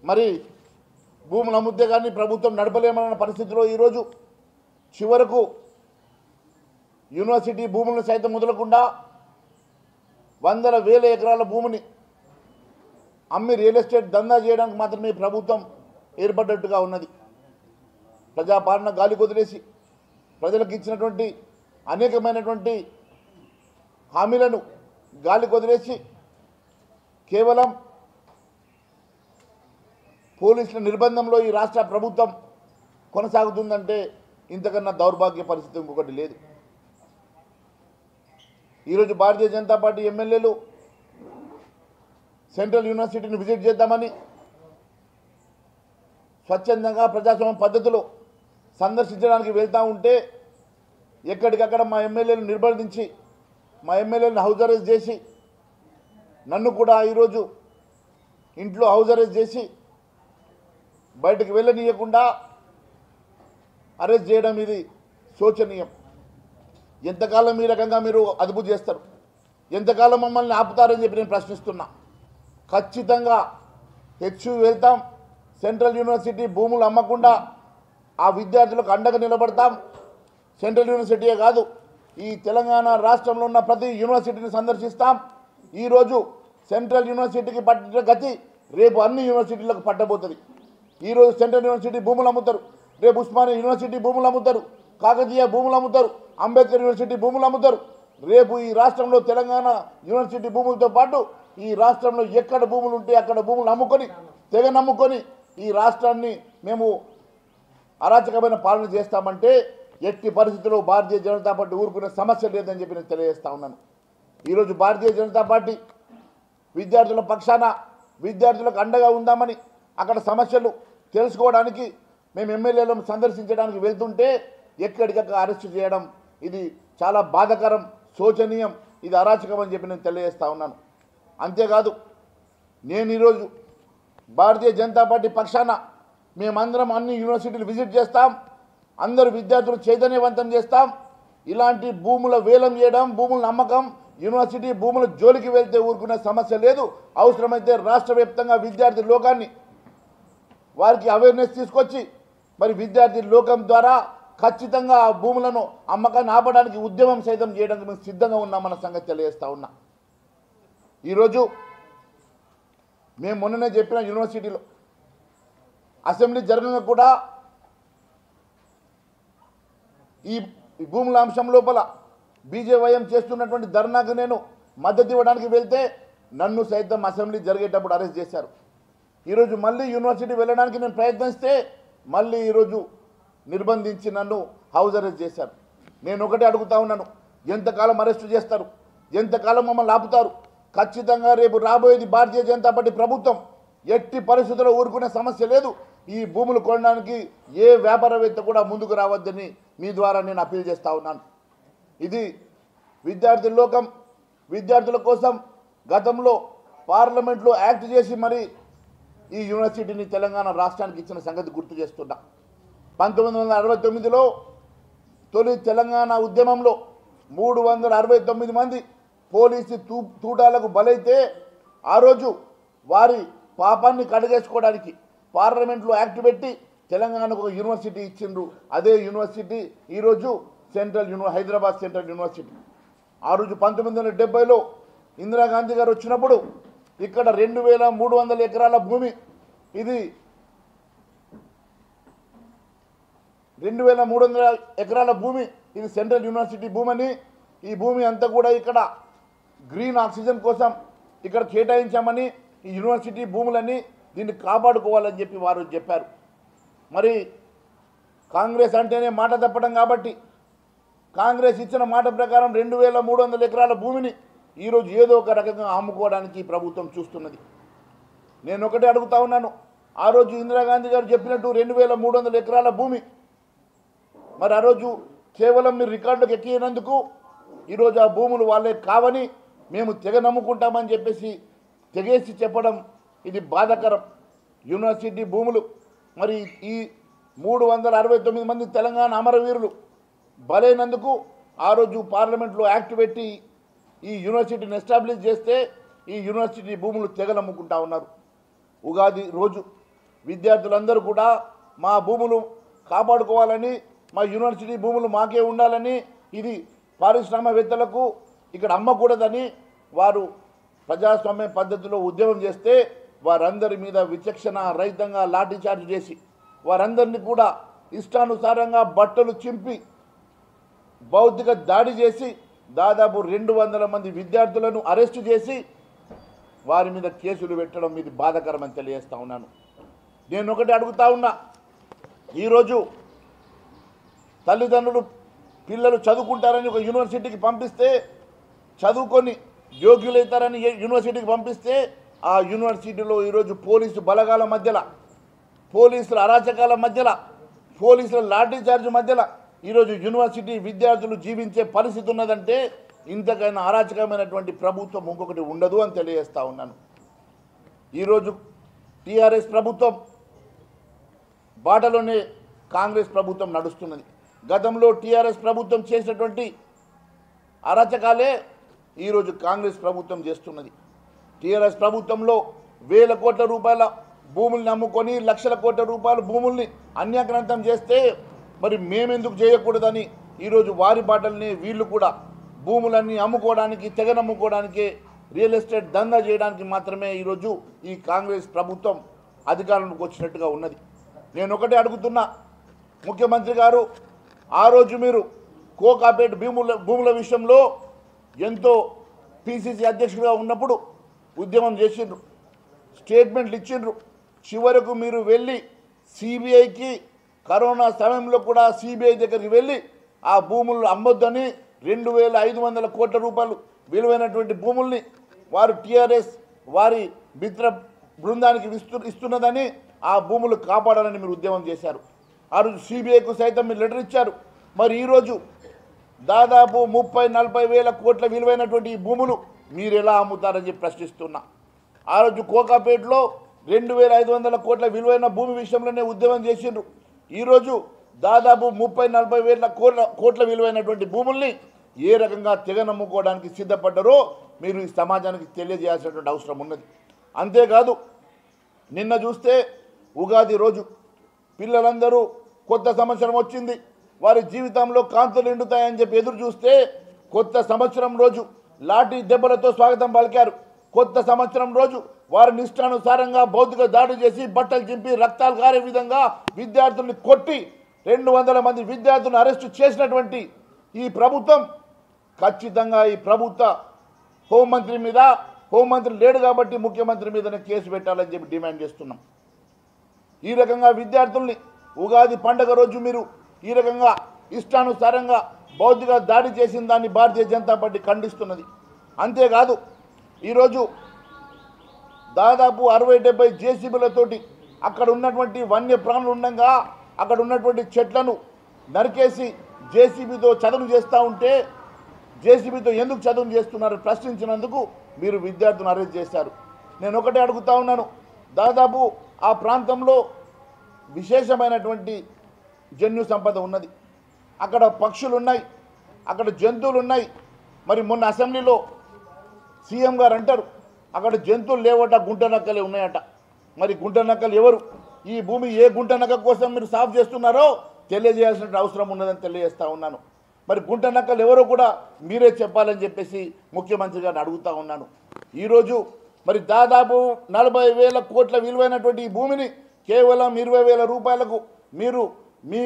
మరి భూములు అమ్ముతే కానీ ప్రభుత్వం నడపలేమన్న పరిస్థితిలో ఈరోజు చివరకు యూనివర్సిటీ భూములను సైతం మొదలకుండా వందల వేల ఎకరాల భూమిని అమ్మి రియల్ ఎస్టేట్ దందా చేయడానికి మాత్రమే ప్రభుత్వం ఏర్పడ్డట్టుగా ఉన్నది. ప్రజాపాలన గాలి కొదిలేసి ప్రజలకు ఇచ్చినటువంటి అనేకమైనటువంటి హామీలను గాలి కొదిలేసి కేవలం పోలీసుల నిర్బంధంలో ఈ రాష్ట్ర ప్రభుత్వం కొనసాగుతుందంటే ఇంతకన్నా దౌర్భాగ్య పరిస్థితి ఇంకొకటి లేదు. ఈరోజు భారతీయ జనతా పార్టీ ఎమ్మెల్యేలు సెంట్రల్ యూనివర్సిటీని విజిట్ చేద్దామని స్వచ్ఛందంగా ప్రజాస్వామ్య పద్ధతిలో సందర్శించడానికి వెళ్తూ ఉంటే ఎక్కడికక్కడ మా ఎమ్మెల్యేలు నిర్బంధించి మా ఎమ్మెల్యేలను హౌస్ అరెస్ట్ చేసి నన్ను కూడా ఈరోజు ఇంట్లో హౌస్ అరెస్ట్ చేసి బయటకు వెళ్ళనీయకుండా అరెస్ట్ చేయడం ఇది శోచనీయం. ఎంతకాలం ఈ రకంగా మీరు అదుపు చేస్తారు? ఎంతకాలం మమ్మల్ని ఆపుతారని చెప్పి నేను ప్రశ్నిస్తున్నా. ఖచ్చితంగా వెళ్తాం. సెంట్రల్ యూనివర్సిటీ భూములు అమ్మకుండా ఆ విద్యార్థులకు అండగా నిలబడతాం. సెంట్రల్ యూనివర్సిటీయే కాదు, ఈ తెలంగాణ రాష్ట్రంలో ఉన్న ప్రతి యూనివర్సిటీని సందర్శిస్తాం. ఈరోజు సెంట్రల్ యూనివర్సిటీకి పట్టిన గతి రేపు అన్ని యూనివర్సిటీలకు పట్టబోతుంది. ఈరోజు సెంట్రల్ యూనివర్సిటీ భూములు అమ్ముతారు, రేపు ఉస్మానియా యూనివర్సిటీ భూములు అమ్ముతారు, కాకతీయ భూములు అమ్ముతారు, అంబేద్కర్ యూనివర్సిటీ భూములు అమ్ముతారు. రేపు ఈ రాష్ట్రంలో తెలంగాణ యూనివర్సిటీ భూములతో పాటు ఈ రాష్ట్రంలో ఎక్కడ భూములు ఉంటే అక్కడ భూములు అమ్ముకొని తెగ నమ్ముకొని ఈ రాష్ట్రాన్ని మేము అరాచకమైన పాలన చేస్తామంటే ఎట్టి పరిస్థితుల్లో భారతీయ జనతా పార్టీ ఊరుకునే సమస్య లేదని చెప్పి నేను తెలియజేస్తా ఉన్నాను. ఈరోజు భారతీయ జనతా పార్టీ విద్యార్థుల పక్షాన విద్యార్థులకు అండగా ఉందామని అక్కడ సమస్యలు తెలుసుకోవడానికి మేము ఎమ్మెల్యేలను సందర్శించడానికి వెళ్తుంటే ఎక్కడికక్కడ అరెస్టు చేయడం ఇది చాలా బాధాకరం, శోచనీయం, ఇది అరాచకం అని చెప్పి నేను తెలియజేస్తా ఉన్నాను. అంతేకాదు నేను ఈరోజు భారతీయ జనతా పార్టీ పక్షాన మేమందరం అన్ని యూనివర్సిటీలు విజిట్ చేస్తాం, అందరూ విద్యార్థులు చైతన్యవంతం చేస్తాం. ఇలాంటి భూముల వేలం చేయడం, భూముల నమ్మకం, యూనివర్సిటీ భూముల జోలికి వెళ్తే ఊరుకునే సమస్య లేదు. అవసరమైతే రాష్ట్ర వ్యాప్తంగా విద్యార్థి లోకాన్ని వారికి అవేర్నెస్ తీసుకొచ్చి మరి విద్యార్థి లోకం ద్వారా ఖచ్చితంగా ఆ భూములను అమ్మకాన్ని ఆపడానికి ఉద్యమం సైతం చేయడానికి మేము సిద్ధంగా ఉన్నామన్న సంగతి తెలియజేస్తా ఉన్నా. ఈరోజు మేము మొన్ననే చెప్పిన యూనివర్సిటీలో అసెంబ్లీ జరగగా కూడా ఈ భూముల అంశం లోపల బీజేవైఎం చేస్తున్నటువంటి ధర్నాకు నేను మద్దతు ఇవ్వడానికి వెళ్తే నన్ను సైతం అసెంబ్లీ జరిగేటప్పుడు అరెస్ట్ చేశారు. ఈరోజు మళ్ళీ యూనివర్సిటీ వెళ్ళడానికి నేను ప్రయత్నిస్తే మళ్ళీ ఈరోజు నిర్బంధించి నన్ను హౌస్ అరెస్ట్ చేశారు. నేను ఒకటే అడుగుతా ఉన్నాను, ఎంతకాలం అరెస్టు చేస్తారు? ఎంతకాలం మమ్మల్ని ఆపుతారు? ఖచ్చితంగా రేపు రాబోయేది భారతీయ జనతా పార్టీ ప్రభుత్వం. ఎట్టి పరిస్థితుల్లో ఊరుకునే సమస్య లేదు. ఈ భూములు కొనడానికి ఏ వ్యాపారవేత్త కూడా ముందుకు రావద్దని మీ ద్వారా నేను అప్పీల్ చేస్తూ ఉన్నాను. ఇది విద్యార్థి లోకం విద్యార్థుల కోసం గతంలో పార్లమెంట్లో యాక్ట్ చేసి మరి ఈ యూనివర్సిటీని తెలంగాణ రాష్ట్రానికి ఇచ్చిన సంగతి గుర్తు చేస్తున్నా. 1969లో తొలి తెలంగాణ ఉద్యమంలో 369 మంది పోలీసు తూటాలకు బలైతే ఆ రోజు వారి పాపాన్ని కడిగేసుకోవడానికి పార్లమెంట్లో యాక్ట్ పెట్టి తెలంగాణకు ఒక యూనివర్సిటీ ఇచ్చిండ్రు. అదే యూనివర్సిటీ ఈరోజు హైదరాబాద్ సెంట్రల్ యూనివర్సిటీ. ఆ రోజు 1970లో ఇందిరాగాంధీ గారు వచ్చినప్పుడు ఇక్కడ 2300 ఎకరాల భూమి, ఇది 2300 ఎకరాల భూమి, ఇది సెంట్రల్ యూనివర్సిటీ భూమని, ఈ భూమి అంతా కూడా ఇక్కడ గ్రీన్ ఆక్సిజన్ కోసం ఇక్కడ కేటాయించామని, ఈ యూనివర్సిటీ భూములని దీన్ని కాపాడుకోవాలని చెప్పి వారు చెప్పారు. మరి కాంగ్రెస్ అంటేనే మాట తప్పడం కాబట్టి కాంగ్రెస్ ఇచ్చిన మాట ప్రకారం 2300 ఎకరాల భూమిని ఈరోజు ఏదో ఒక రకంగా అమ్ముకోవడానికి ప్రభుత్వం చూస్తున్నది. నేను ఒకటే అడుగుతా ఉన్నాను, ఆ రోజు ఇందిరాగాంధీ గారు చెప్పినట్టు 2300 ఎకరాల భూమి మరి ఆ రోజు కేవలం మీరు రికార్డులకు ఎక్కినందుకు ఈరోజు ఆ భూములు వాళ్ళే కావని మేము తెగ నమ్ముకుంటామని చెప్పేసి తెగేసి చెప్పడం ఇది బాధాకరం. యూనివర్సిటీ భూములు మరి ఈ 369 మంది తెలంగాణ అమరవీరులు బలైనందుకు ఆ రోజు పార్లమెంట్లో యాక్ట్ పెట్టి ఈ యూనివర్సిటీని ఎస్టాబ్లిష్ చేస్తే ఈ యూనివర్సిటీ భూములు తెగ నమ్ముకుంటా ఉన్నారు. ఉగాది రోజు విద్యార్థులందరూ కూడా మా భూములు కాపాడుకోవాలని, మా యూనివర్సిటీ భూములు మాకే ఉండాలని, ఇది పారిశ్రామికవేత్తలకు ఇక్కడ అమ్మకూడదని వారు ప్రజాస్వామ్య పద్ధతిలో ఉద్యమం చేస్తే వారందరి మీద విచక్షణ రహితంగా లాఠీచార్జ్ చేసి వారందరినీ కూడా ఇష్టానుసారంగా బట్టలు చింపి భౌతిక దాడి చేసి దాదాపు 200 మంది విద్యార్థులను అరెస్టు చేసి వారి మీద కేసులు పెట్టడం ఇది బాధాకరమని తెలియజేస్తా ఉన్నాను. నేను ఒకటి అడుగుతా ఉన్నా, ఈరోజు తల్లిదండ్రులు పిల్లలు చదువుకుంటారని ఒక యూనివర్సిటీకి పంపిస్తే, చదువుకొని యోగ్యులవుతారని యూనివర్సిటీకి పంపిస్తే, ఆ యూనివర్సిటీలో ఈరోజు పోలీసు బలగాల మధ్యలో, పోలీసుల అరాచకాల మధ్యలో, పోలీసుల లాఠీ చార్జ్ మధ్యలో ఈరోజు యూనివర్సిటీ విద్యార్థులు జీవించే పరిస్థితి ఉన్నదంటే ఇంతకైనా అరాచకమైనటువంటి ప్రభుత్వం ఇంకొకటి ఉండదు అని తెలియజేస్తా ఉన్నాను. ఈరోజు టీఆర్ఎస్ ప్రభుత్వం బాటలోనే కాంగ్రెస్ ప్రభుత్వం నడుస్తున్నది. గతంలో టీఆర్ఎస్ ప్రభుత్వం చేసినటువంటి అరాచకాలే ఈరోజు కాంగ్రెస్ ప్రభుత్వం చేస్తున్నది. టీఆర్ఎస్ ప్రభుత్వంలో వేల కోట్ల రూపాయల భూముల్ని అమ్ముకొని లక్షల కోట్ల రూపాయల భూముల్ని అన్యాక్రాంతం చేస్తే మరి మేమెందుకు చేయకూడదని ఈరోజు వారి బాటల్ని వీళ్ళు కూడా భూములన్నీ అమ్ముకోవడానికి, తెగనమ్ముకోవడానికి, రియల్ ఎస్టేట్ దందా చేయడానికి మాత్రమే ఈరోజు ఈ కాంగ్రెస్ ప్రభుత్వం అధికారంలోకి వచ్చినట్టుగా ఉన్నది. నేను ఒకటే అడుగుతున్నా, ముఖ్యమంత్రి గారు ఆ రోజు మీరు కోకాపేట భూముల విషయంలో ఎంతో పిసిసి అధ్యక్షుడిగా ఉన్నప్పుడు ఉద్యమం చేసిండ్రు, స్టేట్మెంట్లు ఇచ్చిండ్రు. చివరకు మీరు వెళ్ళి సిబిఐకి కరోనా సమయంలో కూడా సిబిఐ దగ్గరికి వెళ్ళి ఆ భూములను అమ్మొద్దని 2500 కోట్ల రూపాయలు విలువైనటువంటి భూముల్ని వారు టీఆర్ఎస్ వారి మిత్ర బృందానికి ఇస్తున్నదని ఆ భూములు కాపాడాలని మీరు ఉద్యమం చేశారు. ఆ రోజు సిబిఐకు సైతం మీరు లెటర్ ఇచ్చారు. మరి ఈరోజు దాదాపు 30-40 వేల కోట్ల విలువైనటువంటి ఈ భూములు మీరు ఎలా అమ్ముతారని చెప్పి ప్రశ్నిస్తున్నా. ఆ రోజు కోకాపేటలో 2500 కోట్ల విలువైన భూమి విషయంలోనే ఉద్యమం చేసిండ్రు. ఈరోజు దాదాపు 30-40 వేల కోట్ల విలువైనటువంటి భూముల్ని ఏ రకంగా తెగనమ్ముకోవడానికి సిద్ధపడ్డారో మీరు ఈ సమాజానికి తెలియజేయాల్సినటువంటి అవసరం ఉన్నది. అంతేకాదు, నిన్న చూస్తే ఉగాది రోజు పిల్లలందరూ కొత్త సంవత్సరం వచ్చింది, వారి జీవితంలో కాంతులు నిండుతాయని చెప్పి ఎదురు చూస్తే కొత్త సంవత్సరం రోజు లాఠీ దెబ్బలతో స్వాగతం పలికారు. కొత్త సంవత్సరం రోజు వారి నిష్టానుసారంగా భౌతిక దాడి చేసి బట్టలు చింపి రక్తాలు కారే విధంగా విద్యార్థుల్ని కొట్టి 200 మంది విద్యార్థులను అరెస్టు చేసినటువంటి ఈ ప్రభుత్వం ఖచ్చితంగా ఈ ప్రభుత్వ హోంమంత్రి మీద, హోంమంత్రి లేడు కాబట్టి ముఖ్యమంత్రి మీదనే కేసు పెట్టాలని చెప్పి డిమాండ్ చేస్తున్నాం. ఈ రకంగా విద్యార్థుల్ని ఉగాది పండుగ రోజు మీరు ఈ రకంగా ఇష్టానుసారంగా భౌతిక దాడి చేసిన దాన్ని భారతీయ జనతా పార్టీ ఖండిస్తున్నది. అంతేకాదు, ఈరోజు దాదాపు 60-70 జేసీబీలతోటి అక్కడ ఉన్నటువంటి వన్య ప్రాణులు ఉండగా అక్కడ ఉన్నటువంటి చెట్లను నరికేసి జేసీబీతో చదును చేస్తూ ఉంటే జేసీబీతో ఎందుకు చదును చేస్తున్నారు ప్రశ్నించినందుకు మీరు విద్యార్థులను అరెస్ట్ చేశారు. నేను ఒకటే అడుగుతా ఉన్నాను, దాదాపు ఆ ప్రాంతంలో విశేషమైనటువంటి జన్యు సంపద ఉన్నది, అక్కడ పక్షులు ఉన్నాయి, అక్కడ జంతువులు ఉన్నాయి. మరి మొన్న అసెంబ్లీలో సీఎం గారు అంటారు అక్కడ జంతువులు లేవట, గుంట నక్కలే ఉన్నాయట. మరి గుంట నక్కలు ఎవరు? ఈ భూమి ఏ గుంట నక్క కోసం మీరు సాఫ్ చేస్తున్నారో తెలియజేయాల్సిన అవసరం ఉన్నదని తెలియజేస్తా ఉన్నాను. మరి గుంట నక్కలు ఎవరో కూడా మీరే చెప్పాలని చెప్పేసి ముఖ్యమంత్రి గారిని అడుగుతా ఉన్నాను. ఈరోజు మరి దాదాపు 40,000 కోట్ల విలువైనటువంటి ఈ భూమిని కేవలం 20,000 రూపాయలకు మీరు మీ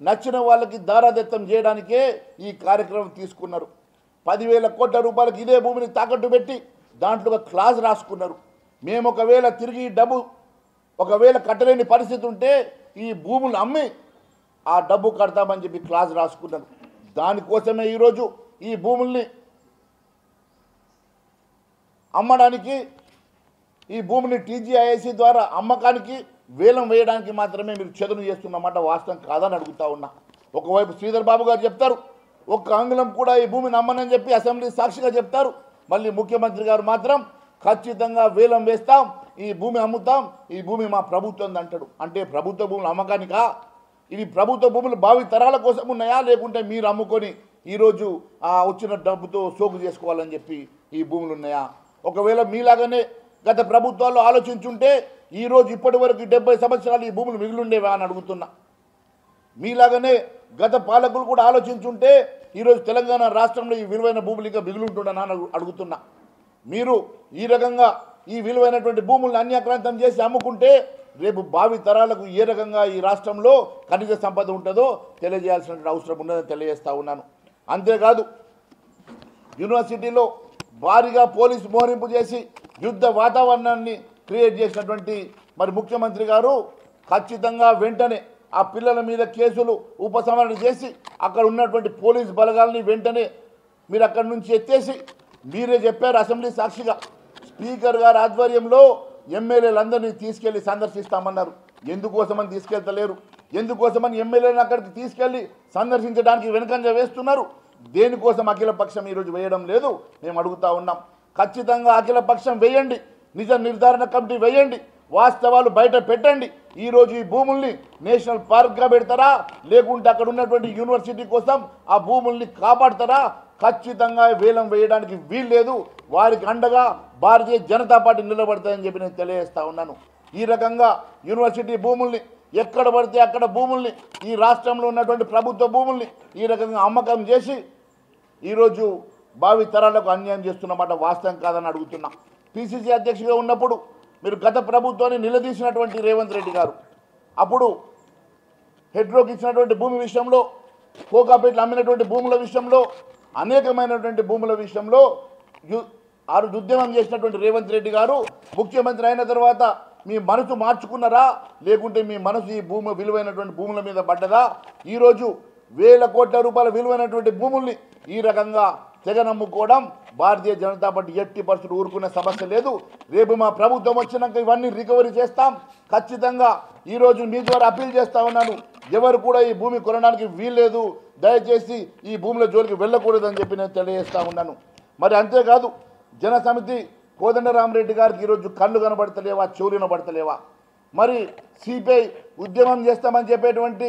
నచ్చిన వాళ్ళకి దారాదత్తం చేయడానికే ఈ కార్యక్రమం తీసుకున్నారు. 10,000 కోట్ల రూపాయలకు ఇదే భూమిని తాకట్టు పెట్టి దాంట్లో ఒక క్లాజ్ రాసుకున్నారు. మేము ఒకవేళ తిరిగి డబ్బు ఒకవేళ కట్టలేని పరిస్థితి ఉంటే ఈ భూములు అమ్మి ఆ డబ్బు కడతామని చెప్పి క్లాజ్ రాసుకున్నారు. దానికోసమే ఈరోజు ఈ భూముల్ని అమ్మడానికి, ఈ భూమిని టీజీఐఐసి ద్వారా అమ్మకానికి వేలం వేయడానికి మాత్రమే మీరు చదును చేస్తున్నమాట వాస్తవం కాదని అడుగుతా ఉన్నా. ఒకవైపు శ్రీధర్ బాబు గారు చెప్తారు, ఒక్క అంగుళం కూడా ఈ భూమిని అమ్మనని చెప్పి అసెంబ్లీ సాక్షిగా చెప్తారు. మళ్ళీ ముఖ్యమంత్రి గారు మాత్రం ఖచ్చితంగా వేలం వేస్తాం, ఈ భూమి అమ్ముతాం, ఈ భూమి మా ప్రభుత్వం అంటాడు. అంటే ప్రభుత్వ భూములు అమ్మకానికా? ఇది ప్రభుత్వ భూములు భావి తరాల కోసం ఉన్నాయా, లేకుంటే మీరు అమ్ముకొని ఈరోజు వచ్చిన డబ్బుతో సోకు చేసుకోవాలని చెప్పి ఈ భూములు ఉన్నాయా? ఒకవేళ మీలాగానే గత ప్రభుత్వాల్లో ఆలోచించుంటే ఈరోజు ఇప్పటి వరకు 70 సంవత్సరాలు ఈ భూములు మిగిలిండేవా అని అడుగుతున్నా. మీలాగానే గత పాలకులు కూడా ఆలోచించుంటే ఈరోజు తెలంగాణ రాష్ట్రంలో ఈ విలువైన భూములు ఇంకా మిగులుంటుండనా అని అడుగుతున్నా. మీరు ఈ రకంగా ఈ విలువైనటువంటి భూములను అన్యాక్రాంతం చేసి అమ్ముకుంటే రేపు భావి తరాలకు ఏ రకంగా ఈ రాష్ట్రంలో ఖనిజ సంపద ఉంటుందో తెలియజేయాల్సిన అవసరం ఉన్నదని తెలియజేస్తా ఉన్నాను. అంతేకాదు యూనివర్సిటీలో భారీగా పోలీసు మోహరింపు చేసి యుద్ధ వాతావరణాన్ని క్రియేట్ చేసినటువంటి మరి ముఖ్యమంత్రి గారు ఖచ్చితంగా వెంటనే ఆ పిల్లల మీద కేసులు ఉపసంహరణ చేసి అక్కడ ఉన్నటువంటి పోలీసు బలగాల్ని వెంటనే మీరు అక్కడి నుంచి ఎత్తేసి మీరే చెప్పారు అసెంబ్లీ సాక్షిగా స్పీకర్ గారి ఆధ్వర్యంలో ఎమ్మెల్యేలందరినీ తీసుకెళ్లి సందర్శిస్తామన్నారు. ఎందుకోసమని తీసుకెళ్తలేరు? ఎందుకోసమని ఎమ్మెల్యేలను అక్కడికి తీసుకెళ్లి సందర్శించడానికి వెనుకంజ వేస్తున్నారు? దేనికోసం అఖిలపక్షం ఈరోజు వేయడం లేదు మేము అడుగుతా ఉన్నాం. ఖచ్చితంగా అఖిలపక్షం వేయండి, నిజ నిర్ధారణ కమిటీ వేయండి, వాస్తవాలు బయట పెట్టండి. ఈరోజు ఈ భూముల్ని నేషనల్ పార్క్గా పెడతారా లేకుంటే అక్కడ ఉన్నటువంటి యూనివర్సిటీ కోసం ఆ భూముల్ని కాపాడతారా? ఖచ్చితంగా వేలం వేయడానికి వీల్లేదు. వారికి అండగా భారతీయ జనతా పార్టీ నిలబడతాయని చెప్పి నేను తెలియజేస్తా ఉన్నాను. ఈ రకంగా యూనివర్సిటీ భూముల్ని ఎక్కడ పడితే అక్కడ భూముల్ని ఈ రాష్ట్రంలో ఉన్నటువంటి ప్రభుత్వ భూముల్ని ఈ రకంగా అమ్మకం చేసి ఈరోజు భావి తరాలకు అన్యాయం చేస్తున్నమాట వాస్తవం కాదని అడుగుతున్నా. పిసిసి అధ్యక్షుడిగా ఉన్నప్పుడు మీరు గత ప్రభుత్వాన్ని నిలదీసినటువంటి రేవంత్ రెడ్డి గారు అప్పుడు హెడ్రోకి ఇచ్చినటువంటి భూమి విషయంలో, కోకాపేటలో అమ్మినటువంటి భూముల విషయంలో, అనేకమైనటువంటి భూముల విషయంలో ఉద్యమం చేసినటువంటి రేవంత్ రెడ్డి గారు ముఖ్యమంత్రి అయిన తర్వాత మీ మనసు మార్చుకున్నారా లేకుంటే మీ మనసు ఈ భూమి విలువైనటువంటి భూముల మీద పడ్డదా? ఈరోజు వేల కోట్ల రూపాయల విలువైనటువంటి భూముల్ని ఈ రకంగా తెగనమ్ముకోవడం భారతీయ జనతా పార్టీ ఎట్టి పరిస్థితులు ఊరుకునే సమస్య లేదు. రేపు మా ప్రభుత్వం వచ్చినాక ఇవన్నీ రికవరీ చేస్తాం. ఖచ్చితంగా ఈరోజు మీ ద్వారా అప్పీల్ చేస్తా ఉన్నాను, ఎవరు కూడా ఈ భూమి కొనడానికి వీల్లేదు, దయచేసి ఈ భూముల జోలికి వెళ్ళకూడదని చెప్పి నేను తెలియజేస్తా ఉన్నాను. మరి అంతేకాదు జనసమితి కోదండరామరెడ్డి గారికి ఈరోజు కళ్ళు కనబడతలేవా, చెవులు కనబడతలేవా? మరి సిపిఐ ఉద్యమం చేస్తామని చెప్పేటువంటి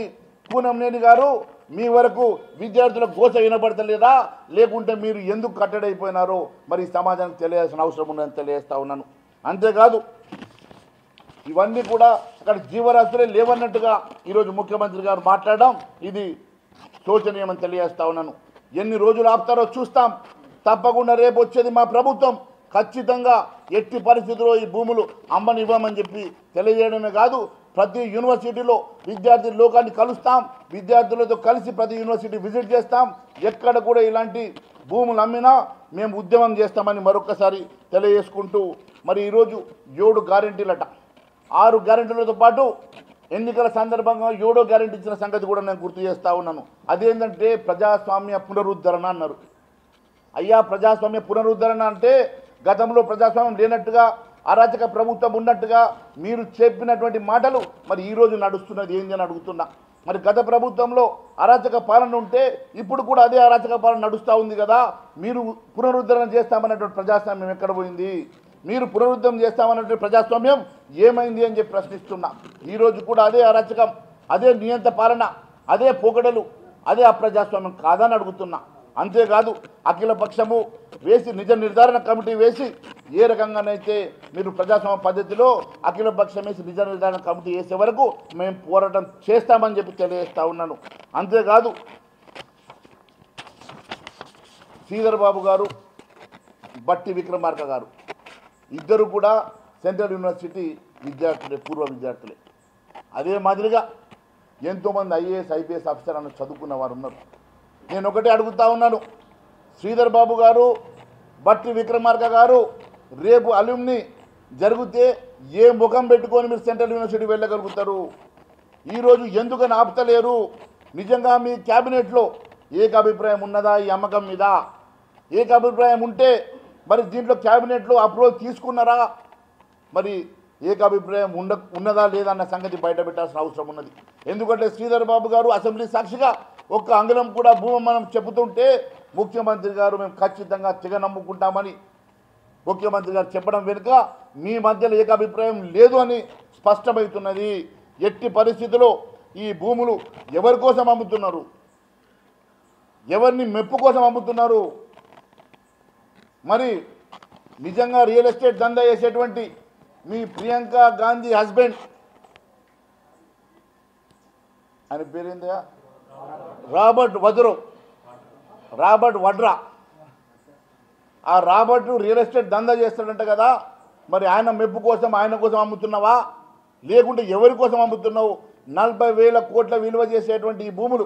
పూనంనేని గారు మీ వరకు విద్యార్థుల గోస వినబడతలేదా లేకుంటే మీరు ఎందుకు కట్టడైపోయినారో మరి సమాజానికి తెలియాల్సిన అవసరం ఉందని తెలియజేస్తా ఉన్నాను. అంతేకాదు ఇవన్నీ కూడా అక్కడ జీవరాశులే లేవన్నట్టుగా ఈరోజు ముఖ్యమంత్రి గారు మాట్లాడడం ఇది శోచనీయమని తెలియజేస్తా ఉన్నాను. ఎన్ని రోజులు ఆపుతారో చూస్తాం. తప్పకుండా రేపు వచ్చేది మా ప్రభుత్వం. ఖచ్చితంగా ఎట్టి పరిస్థితుల్లో ఈ భూములు అమ్మనివ్వమని చెప్పి తెలియజేయడమే కాదు, ప్రతి యూనివర్సిటీలో విద్యార్థి లోకాన్ని కలుస్తాం, విద్యార్థులతో కలిసి ప్రతి యూనివర్సిటీ విజిట్ చేస్తాం. ఎక్కడ కూడా ఇలాంటి భూములు అమ్మినా మేము ఉద్యమం చేస్తామని మరొకసారి తెలియజేసుకుంటూ మరి ఈరోజు 7 గ్యారెంటీలట, 6 గ్యారెంటీలతో పాటు ఎన్నికల సందర్భంగా 7వ గ్యారెంటీ ఇచ్చిన సంగతి కూడా నేను గుర్తు చేస్తూ ఉన్నాను. అదేంటంటే ప్రజాస్వామ్య పునరుద్ధరణ అన్నారు. అయ్యా ప్రజాస్వామ్య పునరుద్ధరణ అంటే గతంలో ప్రజాస్వామ్యం లేనట్టుగా అరాచక ప్రభుత్వం ఉన్నట్టుగా మీరు చెప్పినటువంటి మాటలు మరి ఈరోజు నడుస్తున్నది ఏంది అని అడుగుతున్నా. మరి గత ప్రభుత్వంలో అరాచక పాలన ఉంటే ఇప్పుడు కూడా అదే అరాచక పాలన నడుస్తూ ఉంది కదా, మీరు పునరుద్ధరణ చేస్తామన్నటువంటి ప్రజాస్వామ్యం ఎక్కడ పోయింది? మీరు పునరుద్ధరణ చేస్తామన్నటువంటి ప్రజాస్వామ్యం ఏమైంది అని చెప్పి ప్రశ్నిస్తున్నా. ఈరోజు కూడా అదే అరాచకం, అదే నియంత పాలన, అదే పోకడలు, అదే అప్రజాస్వామ్యం కాదని అడుగుతున్నా. అంతేకాదు అఖిలపక్షము వేసి నిజ నిర్ధారణ కమిటీ వేసి ఏ రకంగానైతే మీరు ప్రజాస్వామ్య పద్ధతిలో అఖిలపక్షం వేసి నిజ నిర్ధారణ కమిటీ వేసే వరకు మేము పోరాటం చేస్తామని చెప్పి తెలియజేస్తా ఉన్నాను. అంతేకాదు శ్రీధర్ బాబు గారు, బట్టి విక్రమార్క గారు ఇద్దరు కూడా సెంట్రల్ యూనివర్సిటీ విద్యార్థులే, పూర్వ విద్యార్థులే. అదే మాదిరిగా ఎంతోమంది ఐఏఎస్ ఐపీఎస్ ఆఫీసర్ అన్న చదువుకున్న వారు ఉన్నారు. నేను ఒకటే అడుగుతా ఉన్నాను, శ్రీధర్ బాబు గారు, బట్టి విక్రమార్క గారు రేపు అల్యూమ్ని జరిగితే ఏ ముఖం పెట్టుకొని మీరు సెంట్రల్ యూనివర్సిటీ వెళ్ళగలుగుతారు? ఈరోజు ఎందుకని ఆపుతలేరు? నిజంగా మీ క్యాబినెట్లో ఏకాభిప్రాయం ఉన్నదా ఈ అమ్మకం మీద? ఏకాభిప్రాయం ఉంటే మరి దీంట్లో క్యాబినెట్లో అప్రూవల్ తీసుకున్నారా? మరి ఏకాభిప్రాయం ఉన్నదా లేదా అన్న సంగతి బయట పెట్టాల్సిన అవసరం ఉన్నది. ఎందుకంటే శ్రీధర్ బాబు గారు అసెంబ్లీ సాక్షిగా ఒక్క అంగుళం కూడా భూమి మనం చెబుతుంటే ముఖ్యమంత్రి గారు మేము ఖచ్చితంగా తెగ నమ్ముకుంటామని ముఖ్యమంత్రి గారు చెప్పడం వెనుక మీ మధ్యలో ఏకాభిప్రాయం లేదు అని స్పష్టమవుతున్నది. ఎట్టి పరిస్థితిలో ఈ భూములు ఎవరి కోసం అమ్ముతున్నారు? ఎవరిని మెప్పు కోసం అమ్ముతున్నారు? మరి నిజంగా రియల్ ఎస్టేట్ దందా చేసేటువంటి మీ ప్రియాంక గాంధీ హస్బెండ్ ఆయన పేరేందా రాబర్ట్ వడ్రా ఆ రాబర్ట్ రియల్ ఎస్టేట్ దందా చేస్తాడంట కదా, మరి ఆయన మెప్పు కోసం ఆయన కోసం అమ్ముతున్నావా లేకుంటే ఎవరి కోసం అమ్ముతున్నావు? 40,000 కోట్ల విలువ చేసేటువంటి ఈ భూములు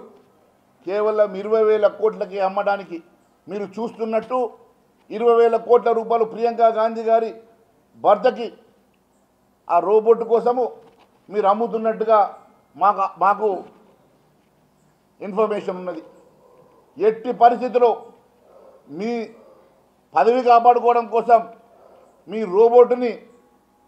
కేవలం 20,000 కోట్లకి అమ్మడానికి మీరు చూస్తున్నట్టు 20,000 కోట్ల రూపాయలు ప్రియాంక గాంధీ గారి భర్తకి ఆ రోబోట్ కోసము మీరు అమ్ముతున్నట్టుగా మాకు ఇన్ఫర్మేషన్ ఉన్నది. ఎట్టి పరిస్థితిలో మీ పదవి కాపాడుకోవడం కోసం మీ రోబోట్ని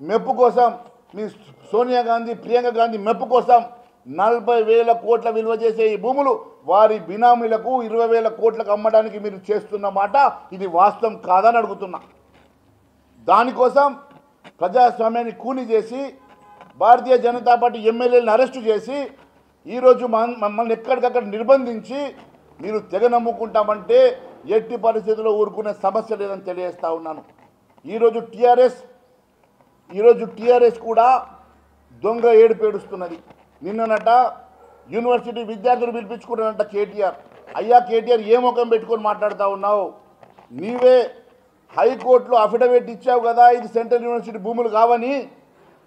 మెప్పు కోసం మీ సోనియా గాంధీ ప్రియాంక గాంధీ మెప్పు కోసం 40,000 కోట్ల విలువ చేసే ఈ భూములు వారి బినామీలకు 20,000 కోట్లకు అమ్మడానికి మీరు చేస్తున్న మాట ఇది వాస్తవం కాదని అడుగుతున్నా. దానికోసం ప్రజాస్వామ్యాన్ని కూని చేసి భారతీయ జనతా పార్టీ ఎమ్మెల్యేలను అరెస్టు చేసి ఈరోజు మమ్మల్ని ఎక్కడికక్కడ నిర్బంధించి మీరు తెగ నమ్ముకుంటామంటే ఎట్టి పరిస్థితుల్లో ఊరుకునే సమస్య లేదని తెలియజేస్తా ఉన్నాను. ఈరోజు టీఆర్ఎస్ కూడా దొంగ ఏడుపేడుస్తున్నది. నిన్ననట యూనివర్సిటీ విద్యార్థులు పిలిపించుకున్నారంట కేటీఆర్. అయ్యా కేటీఆర్ ఏ ముఖం పెట్టుకొని మాట్లాడుతూ ఉన్నావు? నీవే హైకోర్టులో అఫిడవిట్ ఇచ్చావు కదా ఇది సెంట్రల్ యూనివర్సిటీ భూములు కావని.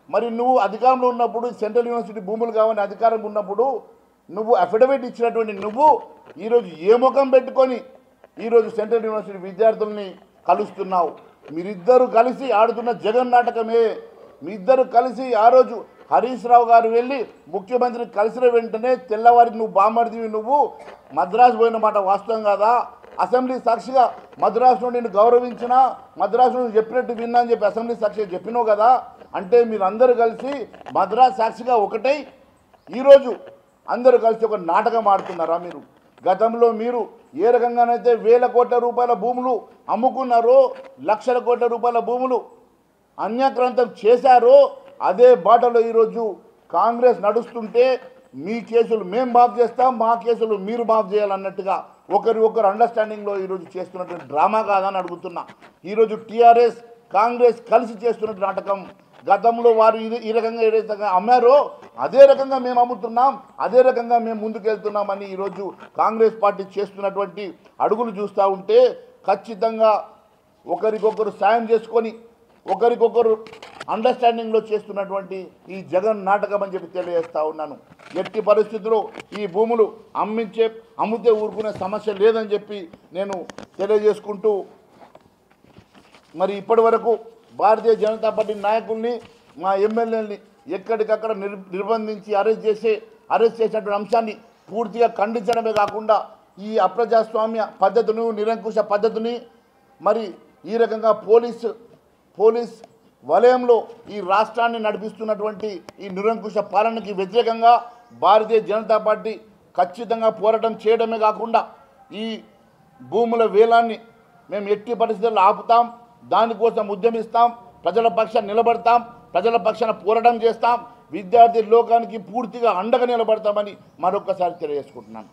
మరి నువ్వు అధికారంలో ఉన్నప్పుడు సెంట్రల్ యూనివర్సిటీ భూములు కావని అధికారంలో ఉన్నప్పుడు నువ్వు అఫిడవిట్ ఇచ్చినటువంటి నువ్వు ఈరోజు ఏ ముఖం పెట్టుకొని ఈరోజు సెంట్రల్ యూనివర్సిటీ విద్యార్థుల్ని కలుస్తున్నావు? మీరిద్దరు కలిసి ఆడుతున్న జగన్ నాటకమే. మీ ఇద్దరు కలిసి ఆ రోజు హరీష్ రావు గారు వెళ్ళి ముఖ్యమంత్రిని కలిసిన వెంటనే తెల్లవారికి నువ్వు బామర్దివి నువ్వు మద్రాసు పోయిన మాట వాస్తవం కాదా? అసెంబ్లీ సాక్షిగా మద్రాసులో నేను గౌరవించినా మద్రాసులో చెప్పినట్టు విన్నా అని చెప్పి అసెంబ్లీ సాక్షిగా చెప్పినావు కదా. అంటే మీరు అందరూ కలిసి మద్రాసు సాక్షిగా ఒకటై ఈరోజు అందరూ కలిసి ఒక నాటకం ఆడుతున్నారా? మీరు గతంలో మీరు ఏ రకంగానైతే 1,000 కోట్ల రూపాయల భూములు అమ్ముకున్నారో, లక్షల కోట్ల రూపాయల భూములు అన్యాక్రాంతం చేశారో అదే బాటలో ఈరోజు కాంగ్రెస్ నడుస్తుంటే మీ కేసులు మేము మాఫ్ చేస్తాం, మా కేసులు మీరు మాఫ్ చేయాలన్నట్టుగా ఒకరు అండర్స్టాండింగ్లో ఈరోజు చేస్తున్నటువంటి డ్రామా కాదని అడుగుతున్నా. ఈరోజు టీఆర్ఎస్ కాంగ్రెస్ కలిసి చేస్తున్న నాటకం. గతంలో వారు ఈ రకంగా ఏ రకంగా అమ్మారో అదే రకంగా మేము అమ్ముతున్నాం, అదే రకంగా మేము ముందుకెళ్తున్నామని ఈరోజు కాంగ్రెస్ పార్టీ చేస్తున్నటువంటి అడుగులు చూస్తూ ఉంటే ఖచ్చితంగా ఒకరికొకరు సాయం చేసుకొని ఒకరికొకరు అండర్స్టాండింగ్లో చేస్తున్నటువంటి ఈ జగన్ నాటకం అని చెప్పి తెలియజేస్తూ ఉన్నాను. ఎట్టి పరిస్థితుల్లో ఈ భూములు అమ్మితే ఊరుకునే సమస్య లేదని చెప్పి నేను తెలియజేసుకుంటూ, మరి ఇప్పటి వరకు భారతీయ జనతా పార్టీ నాయకుల్ని మా ఎమ్మెల్యేలని ఎక్కడికక్కడ నిర్బంధించి అరెస్ట్ చేసినటువంటి అంశాన్ని పూర్తిగా ఖండించడమే కాకుండా ఈ అప్రజాస్వామ్య పద్ధతిని నిరంకుశ పద్ధతిని మరి ఈ రకంగా పోలీస్ వలయంలో ఈ రాష్ట్రాన్ని నడిపిస్తున్నటువంటి ఈ నిరంకుశ పాలనకి వ్యతిరేకంగా భారతీయ జనతా పార్టీ ఖచ్చితంగా పోరాటం చేయడమే కాకుండా ఈ భూముల వేలాన్ని మేము ఎట్టి పరిస్థితుల్లో ఆపుతాం, దానికోసం ఉద్యమిస్తాం, ప్రజల పక్షాన నిలబడతాం, ప్రజల పక్షాన పోరాటం చేస్తాం, విద్యార్థి లోకానికి పూర్తిగా అండగా నిలబడతామని మరొకసారి తెలియజేసుకుంటున్నాను.